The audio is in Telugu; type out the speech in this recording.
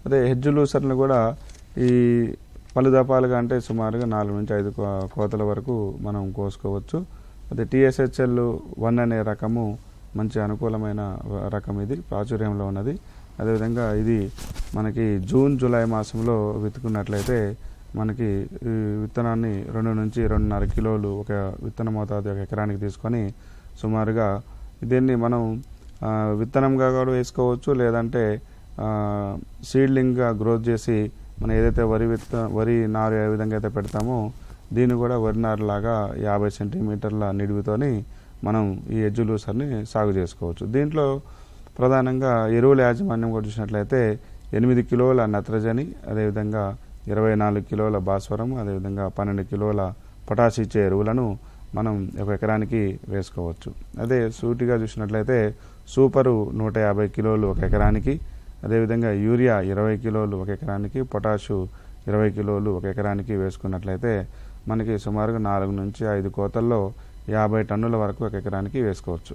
అదే హెడ్జ్ లూసర్ని కూడా ఈ పలు దపాలుగా అంటే సుమారుగా 4 నుంచి 5 కోతల వరకు మనం కోసుకోవచ్చు. అదే TSHL 1 అనే రకము మంచి అనుకూలమైన రకం, ఇది ప్రాచుర్యంలో ఉన్నది. అదేవిధంగా ఇది మనకి జూన్ జూలై మాసంలో విత్తుకున్నట్లయితే మనకి ఈ విత్తనాన్ని 2 నుంచి 2.5 కిలోలు ఒక విత్తన మోతాదు ఒక ఎకరానికి తీసుకొని సుమారుగా దీన్ని మనం విత్తనంగా కూడా వేసుకోవచ్చు, లేదంటే సీడ్లింగ్గా గ్రోత్ చేసి మనం ఏదైతే వరి నారు ఏ విధంగా అయితే పెడతామో దీన్ని కూడా వరి నారు లాగా 50 సెంటీమీటర్ల నిడివితోని మనం ఈ హెడ్జ్ లూసర్ని సాగు చేసుకోవచ్చు. దీంట్లో ప్రధానంగా ఎరువుల యాజమాన్యం కూడా చూసినట్లయితే 8 కిలోల నత్రజని, అదేవిధంగా 24 కిలోల భాస్వరం, అదేవిధంగా 12 కిలోల పొటాష్ ఇచ్చే ఎరువులను మనం ఒక ఎకరానికి వేసుకోవచ్చు. అదే సూటిగా చూసినట్లయితే సూపరు 150 కిలోలు ఒక ఎకరానికి, అదేవిధంగా యూరియా 20 కిలోలు ఒక ఎకరానికి, పొటాషు 20 కిలోలు ఒక ఎకరానికి వేసుకున్నట్లయితే మనకి సుమారుగా 4 నుంచి 5 కోతల్లో 50 టన్నుల వరకు ఒక ఎకరానికి వేసుకోవచ్చు.